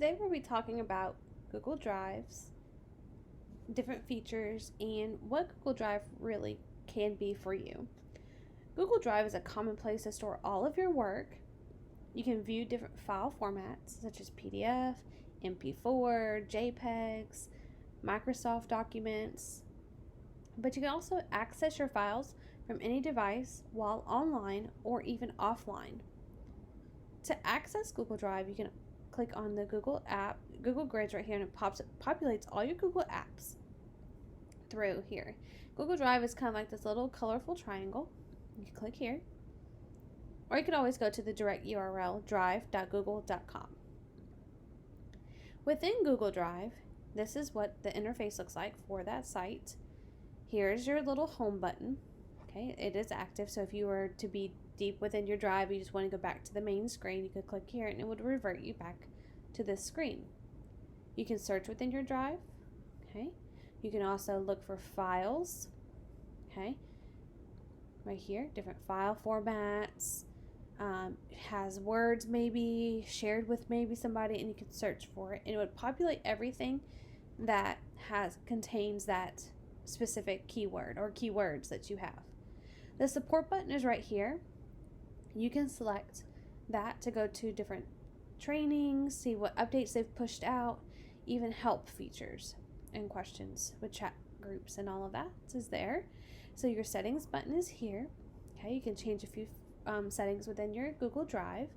today we'll be talking about Google Drives, different features, and what Google Drive really can be for you. Google Drive is a common place to store all of your work. You can view different file formats such as PDF, MP4, JPEGs, Microsoft documents, but you can also access your files from any device while online or even offline. To access Google Drive, you can click on the Google app, Google Grids right here, and it populates all your Google apps through here. Google Drive is kind of like this little colorful triangle. You can click here. Or you can always go to the direct URL, drive.google.com. Within Google Drive, this is what the interface looks like for that site. Here's your little home button. Okay, it is active, so if you were to be deep within your drive, you just want to go back to the main screen, you could click here and it would revert you back to this screen. You can search within your drive. Okay, you can also look for files. Okay, right here, different file formats. Has words maybe shared with maybe somebody, and you can search for it, and it would populate everything that contains that specific keyword or keywords that you have. The support button is right here. You can select that to go to different trainings, see what updates they've pushed out, even help features and questions with chat groups, and all of that is there. So your settings button is here. Okay, you can change a few settings within your Google Drive.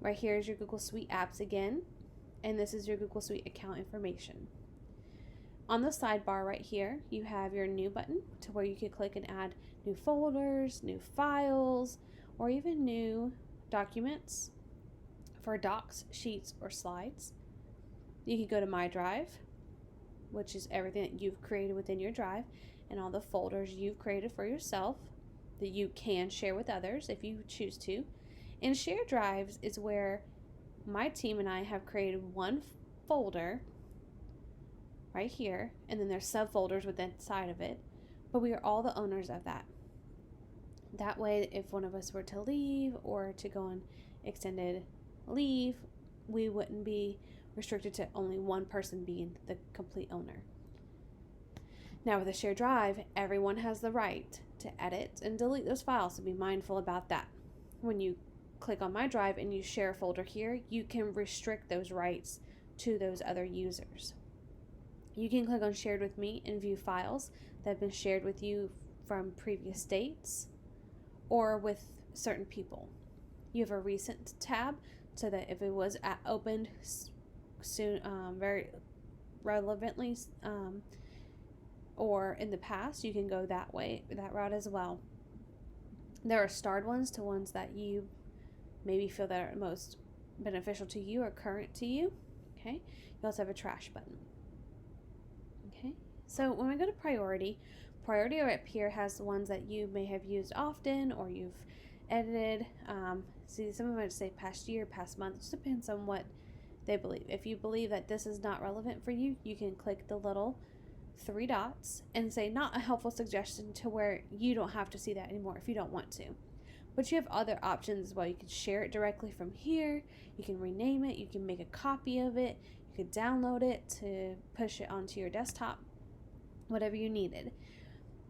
Right here is your Google Suite apps again, and this is your Google Suite account information. On the sidebar right here, you have your new button to where you can click and add new folders, new files, or even new documents for docs, sheets, or slides. You can go to My Drive, which is everything that you've created within your drive and all the folders you've created for yourself that you can share with others if you choose to. And Shared Drives is where my team and I have created one folder right here, and then there's subfolders within inside of it, but we are all the owners of that. That way, if one of us were to leave or to go on extended leave, we wouldn't be restricted to only one person being the complete owner. Now with a shared drive, everyone has the right to edit and delete those files, so be mindful about that. When you click on My Drive and you share a folder here, you can restrict those rights to those other users. You can click on Shared with Me and view files that have been shared with you from previous dates or with certain people. You have a recent tab so that if it was opened soon, very relevantly, or in the past, you can go that route as well. There are starred ones to ones that you maybe feel that are most beneficial to you or current to you. Okay, you also have a trash button. Okay, so when we go to priority up here has the ones that you may have used often or you've edited. See, some of them might say past year, past month. It just depends on what they believe. If you believe that this is not relevant for you, you can click the little 3 dots and say not a helpful suggestion, to where you don't have to see that anymore if you don't want to. But you have other options as well. You can share it directly from here. You can rename it. You can make a copy of it. You could download it to push it onto your desktop, whatever you needed.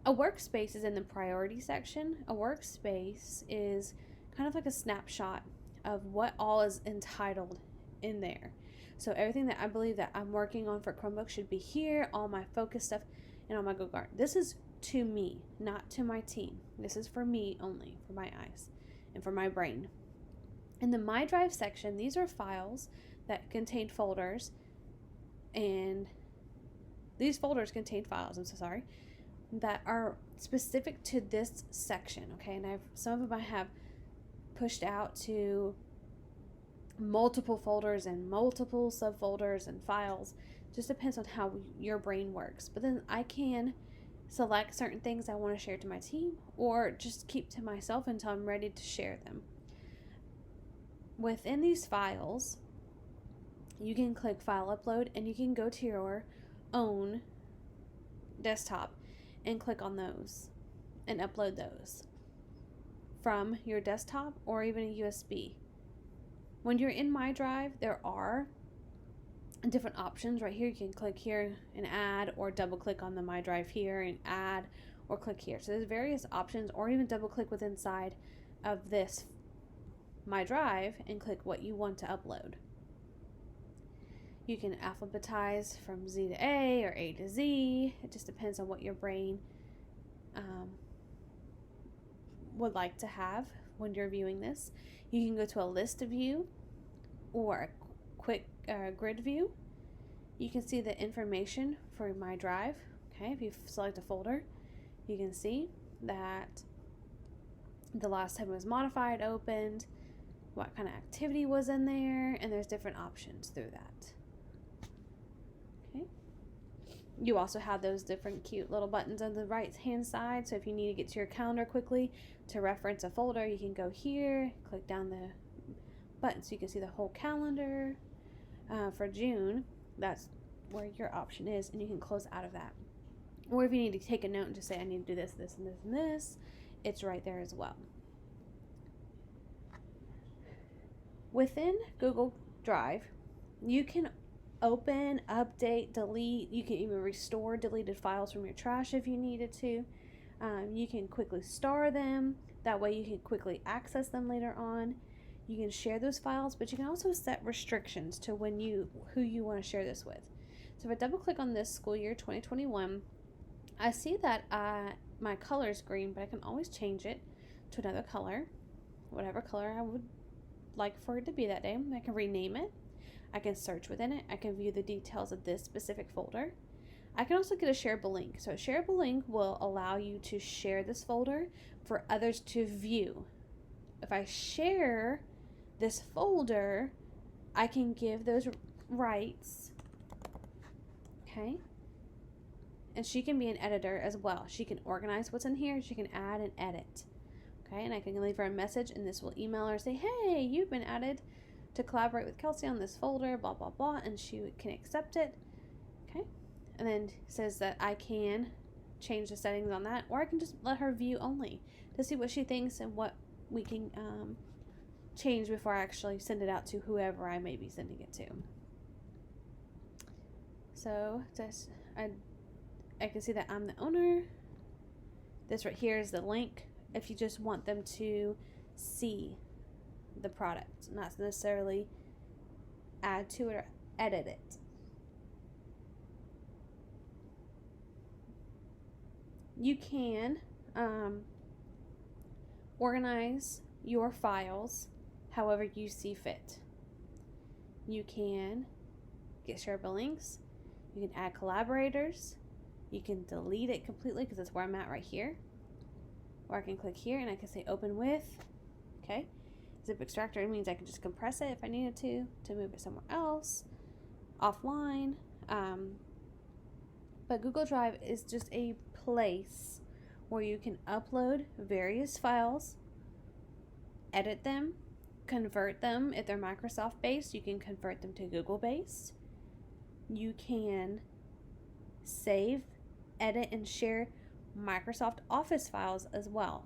A workspace is in the priority section. A workspace is kind of like a snapshot of what all is entitled in there. So everything that I believe that I'm working on for Chromebook should be here, all my focus stuff, and all my Google Art. This is to me, not to my team. This is for me only, for my eyes and for my brain. In the My Drive section, these are files that contain folders, and these folders contain files, that are specific to this section, okay? And some of them I have pushed out to multiple folders and multiple subfolders and files. Just depends on how your brain works. But then I can select certain things I want to share to my team, or just keep to myself until I'm ready to share them. Within these files, you can click File Upload, and you can go to your own desktop and click on those and upload those from your desktop or even a USB. When you're in My Drive, there are different options right here. You can click here and add, or double click on the My Drive here and add, or click here. So there's various options, or even double click with inside of this My Drive and click what you want to upload. You can alphabetize from Z to A or A to Z. It just depends on what your brain would like to have when you're viewing this. You can go to a list view or a quick grid view. You can see the information for My Drive. Okay, if you select a folder, you can see that the last time it was modified, opened, what kind of activity was in there, and there's different options through that. Okay. You also have those different cute little buttons on the right hand side, so if you need to get to your calendar quickly to reference a folder, you can go here, click down the button so you can see the whole calendar. For June, that's where your option is, and you can close out of that. Or if you need to take a note and just say, I need to do this, this, and this, and this, it's right there as well. Within Google Drive, you can open, update, delete. You can even restore deleted files from your trash if you needed to. You can quickly star them. That way you can quickly access them later on. You can share those files, but you can also set restrictions to who you want to share this with. So if I double click on this school year 2021, I see that my color is green, but I can always change it to another color, whatever color I would like for it to be that day. I can rename it. I can search within it. I can view the details of this specific folder. I can also get a shareable link. So a shareable link will allow you to share this folder for others to view. If I share this folder, I can give those rights. Okay. And she can be an editor as well. She can organize what's in here. She can add and edit. Okay. And I can leave her a message, and this will email her and say, hey, you've been added to collaborate with Kelsey on this folder, blah, blah, blah. And she can accept it. Okay. And then it says that I can change the settings on that, or I can just let her view only to see what she thinks and what we can change before I actually send it out to whoever I may be sending it to. So just I can see that I'm the owner. This right here is the link if you just want them to see the product, not necessarily add to it or edit it. You can organize your files however you see fit. You can get shareable links. You can add collaborators. You can delete it completely because that's where I'm at right here. Or I can click here and I can say open with. Okay. Zip extractor means I can just compress it if I needed to move it somewhere else, offline. But Google Drive is just a place where you can upload various files, edit them, convert them. If they're Microsoft based, you can convert them to Google based. You can save, edit, and share Microsoft Office files as well.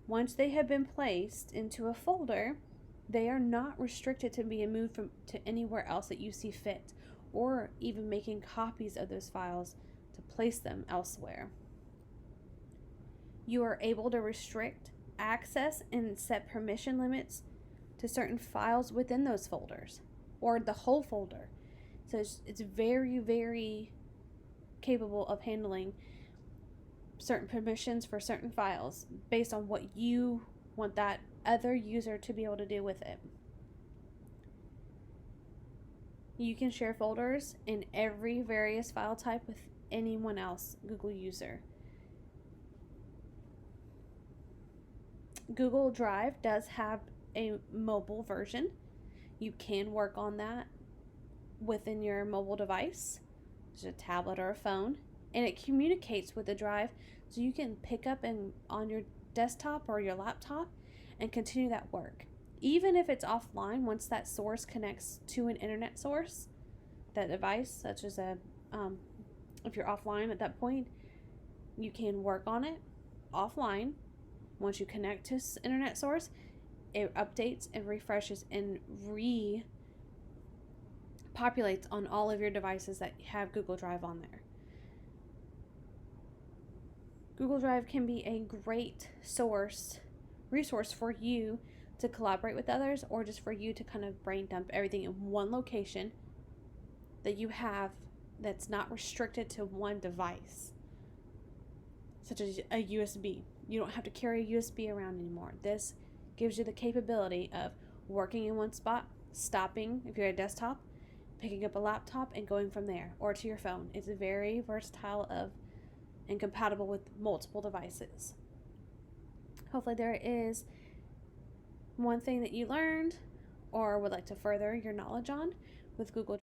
Once they have been placed into a folder, they are not restricted to being moved to anywhere else that you see fit, or even making copies of those files to place them elsewhere. You are able to restrict access and set permission limits to certain files within those folders, or the whole folder. So it's very, very capable of handling certain permissions for certain files based on what you want that other user to be able to do with it. You can share folders in every various file type with anyone else Google user. Google Drive does have a mobile version. You can work on that within your mobile device, such as a tablet or a phone, and it communicates with the drive, so you can pick up on your desktop or your laptop and continue that work. Even if it's offline, once that source connects to an internet source, that device, such as if you're offline at that point, you can work on it offline. Once you connect to internet source, it updates and refreshes and populates on all of your devices that have Google Drive on there. Google Drive can be a great resource for you to collaborate with others, or just for you to kind of brain dump everything in one location that you have that's not restricted to one device, such as a USB. You don't have to carry a USB around anymore. This gives you the capability of working in one spot, stopping if you're at a desktop, picking up a laptop, and going from there, or to your phone. It's very versatile and compatible with multiple devices. Hopefully there is one thing that you learned or would like to further your knowledge on with Google